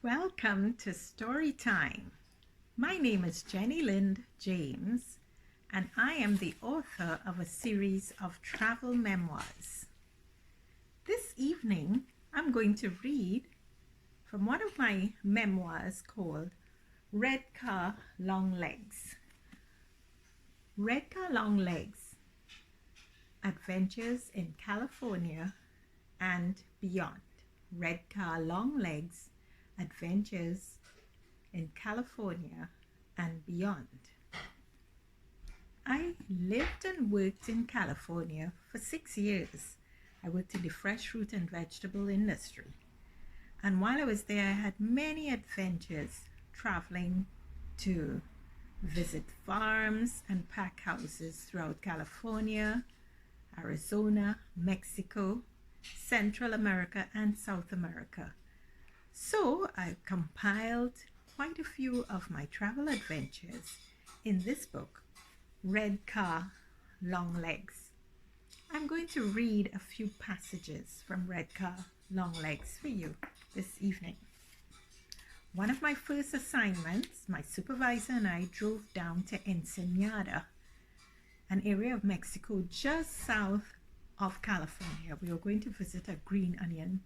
Welcome to Story Time. My name is Jennylynd James, and I am the author of a series of travel memoirs. This evening, I'm going to read from one of my memoirs called Red Car, Long Legs. Red Car, Long Legs, Adventures in California and Beyond. Red Car, Long Legs, Adventures in California and Beyond. I lived and worked in California for 6 years. I worked in the fresh fruit and vegetable industry. And while I was there, I had many adventures traveling to visit farms and pack houses throughout California, Arizona, Mexico, Central America, and South America. So I compiled quite a few of my travel adventures in this book, Red Car, Long Legs. I'm going to read a few passages from Red Car, Long Legs for you this evening. One of my first assignments, my supervisor and I drove down to Ensenada, an area of Mexico just south of California. We were going to visit a green onion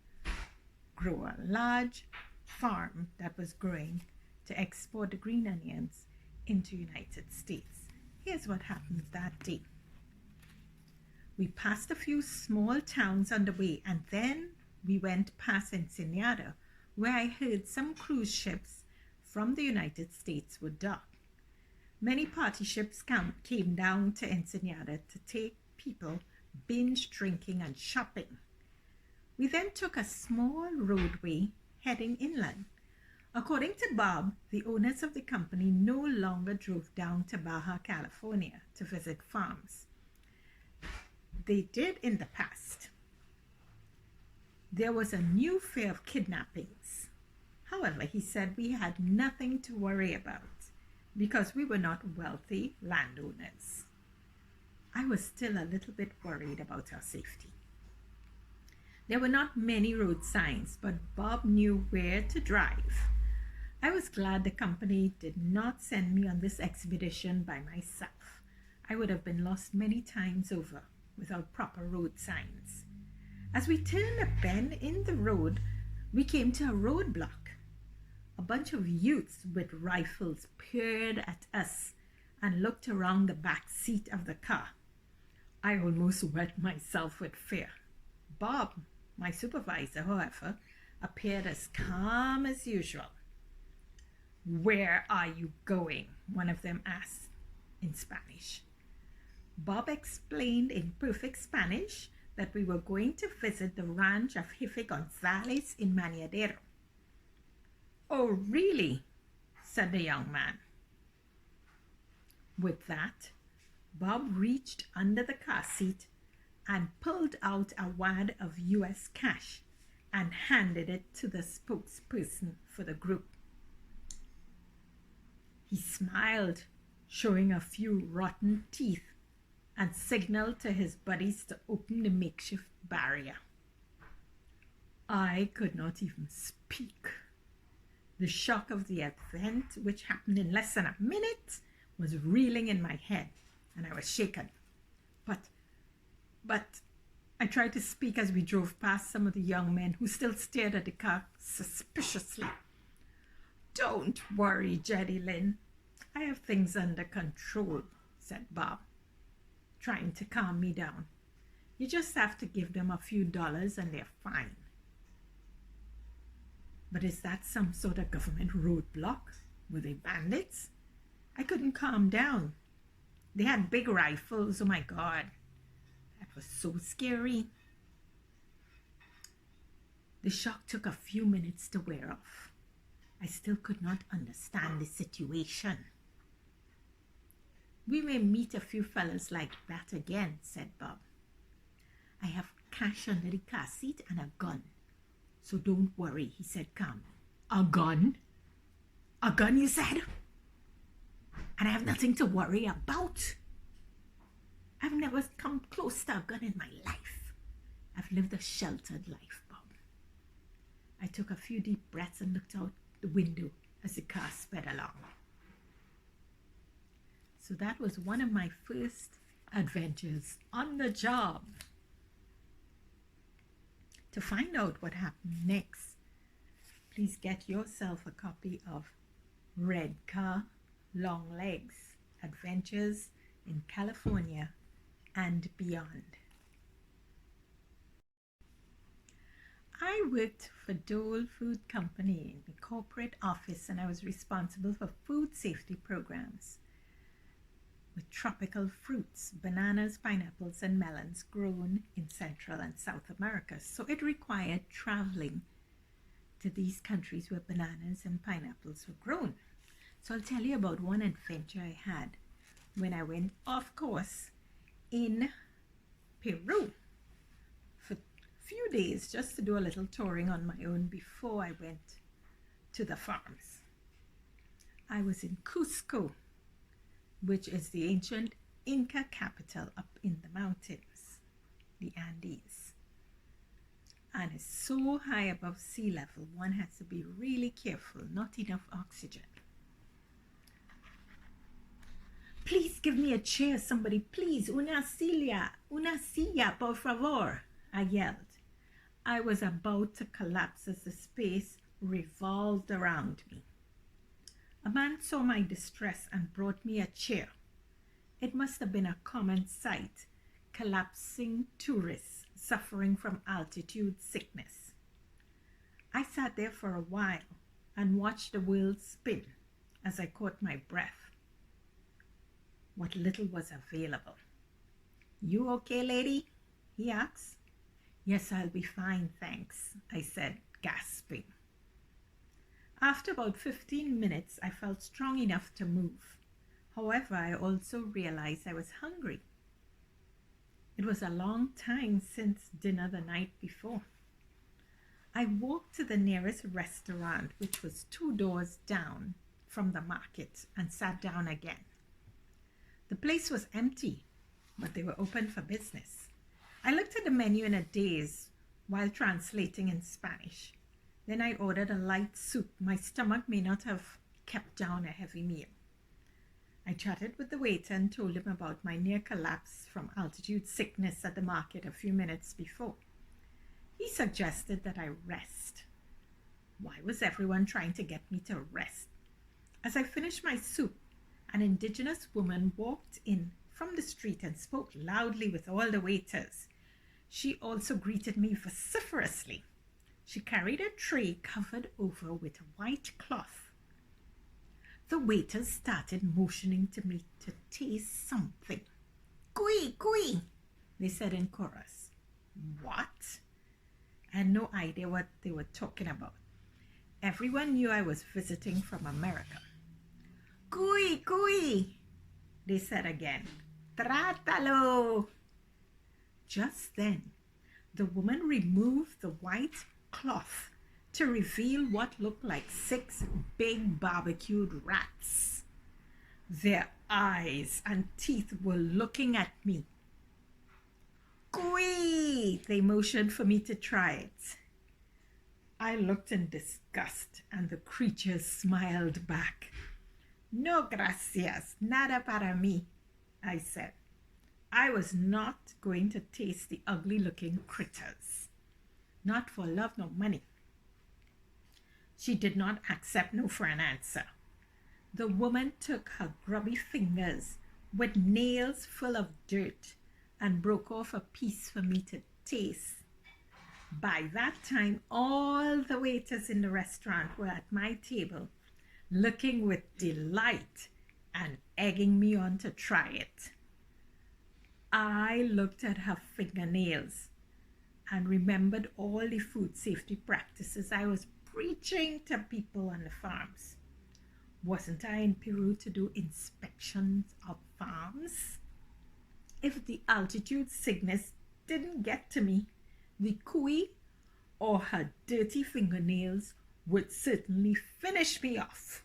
grower, a large farm that was growing to export the green onions into the United States. Here's what happened that day. We passed a few small towns on the way, and then we went past Ensenada, where I heard some cruise ships from the United States would dock. Many party ships came down to Ensenada to take people binge drinking and shopping. We then took a small roadway heading inland. According to Bob, the owners of the company no longer drove down to Baja California to visit farms. They did in the past. There was a new fear of kidnappings. However, he said we had nothing to worry about because we were not wealthy landowners. I was still a little bit worried about our safety. There were not many road signs, but Bob knew where to drive. I was glad the company did not send me on this expedition by myself. I would have been lost many times over without proper road signs. As we turned a bend in the road, we came to a roadblock. A bunch of youths with rifles peered at us and looked around the back seat of the car. I almost wet myself with fear. Bob, my supervisor, however, appeared as calm as usual. "Where are you going?" one of them asked in Spanish. Bob explained in perfect Spanish that we were going to visit the ranch of Jefe Gonzalez in Maniadero. "Oh, really?" said the young man. With that, Bob reached under the car seat and pulled out a wad of US cash and handed it to the spokesperson for the group. He smiled, showing a few rotten teeth, and signaled to his buddies to open the makeshift barrier. I could not even speak. The shock of the event, which happened in less than a minute, was reeling in my head, and I was shaken. But I tried to speak as we drove past some of the young men who still stared at the car suspiciously. "Don't worry, Jennylynd. I have things under control," said Bob, trying to calm me down. "You just have to give them a few dollars and they're fine." But is that some sort of government roadblock? Were they bandits? I couldn't calm down. They had big rifles. Oh my God. That was so scary. The shock took a few minutes to wear off. I still could not understand the situation. "We may meet a few fellas like that again," said Bob. "I have cash under the car seat and a gun. So don't worry," he said calmly. "A gun? A gun, you said? And I have nothing to worry about? I've never come close to a gun in my life. I've lived a sheltered life, Bob." I took a few deep breaths and looked out the window as the car sped along. So that was one of my first adventures on the job. To find out what happened next, please get yourself a copy of Red Car, Long Legs, Adventures in California and Beyond. I worked for Dole Food Company in the corporate office, and I was responsible for food safety programs with tropical fruits, bananas, pineapples, and melons grown in Central and South America. So it required traveling to these countries where bananas and pineapples were grown. So I'll tell you about one adventure I had when I went off course in Peru for a few days just to do a little touring on my own before I went to the farms. I was in Cusco, which is the ancient Inca capital up in the mountains, the Andes. And it's so high above sea level, one has to be really careful, not enough oxygen. Please give me a chair, somebody, please, una silla, por favor, I yelled. I was about to collapse as the space revolved around me. A man saw my distress and brought me a chair. It must have been a common sight, collapsing tourists suffering from altitude sickness. I sat there for a while and watched the world spin as I caught my breath. What little was available. You okay, lady? He asked. Yes, I'll be fine, thanks, I said, gasping. After about 15 minutes, I felt strong enough to move. However, I also realized I was hungry. It was a long time since dinner the night before. I walked to the nearest restaurant, which was 2 doors down from the market, and sat down again. The place was empty, but they were open for business. I looked at the menu in a daze while translating in Spanish. Then I ordered a light soup. My stomach may not have kept down a heavy meal. I chatted with the waiter and told him about my near collapse from altitude sickness at the market a few minutes before. He suggested that I rest. Why was everyone trying to get me to rest? As I finished my soup, an indigenous woman walked in from the street and spoke loudly with all the waiters. She also greeted me vociferously. She carried a tray covered over with white cloth. The waiters started motioning to me to taste something. Cuy, cuy, they said in chorus. What? I had no idea what they were talking about. Everyone knew I was visiting from America. Cuy, cuy, they said again. Trátalo. Just then, the woman removed the white cloth to reveal what looked like 6 big barbecued rats. Their eyes and teeth were looking at me. Cuy! They motioned for me to try it. I looked in disgust, and the creatures smiled back. No gracias, nada para mí, I said. I was not going to taste the ugly-looking critters. Not for love nor money. She did not accept no for an answer. The woman took her grubby fingers with nails full of dirt and broke off a piece for me to taste. By that time, all the waiters in the restaurant were at my table, looking with delight and egging me on to try it. I looked at her fingernails and remembered all the food safety practices I was preaching to people on the farms. Wasn't I in Peru to do inspections of farms? If the altitude sickness didn't get to me, the cuy or her dirty fingernails would certainly finish me off.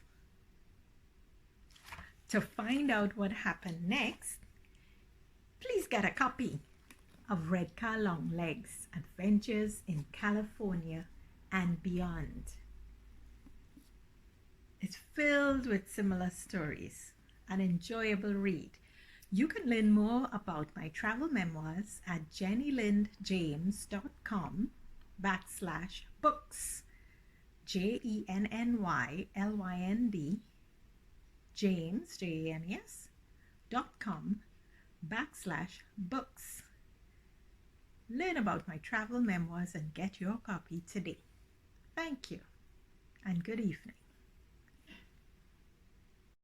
To find out what happened next, please get a copy of Red Car Long Legs, Adventures in California and Beyond. It's filled with similar stories, an enjoyable read. You can learn more about my travel memoirs at jennylyndjames.com/books. JENNYLYND James JAMES.com/books. Learn about my travel memoirs and get your copy today. Thank you and good evening.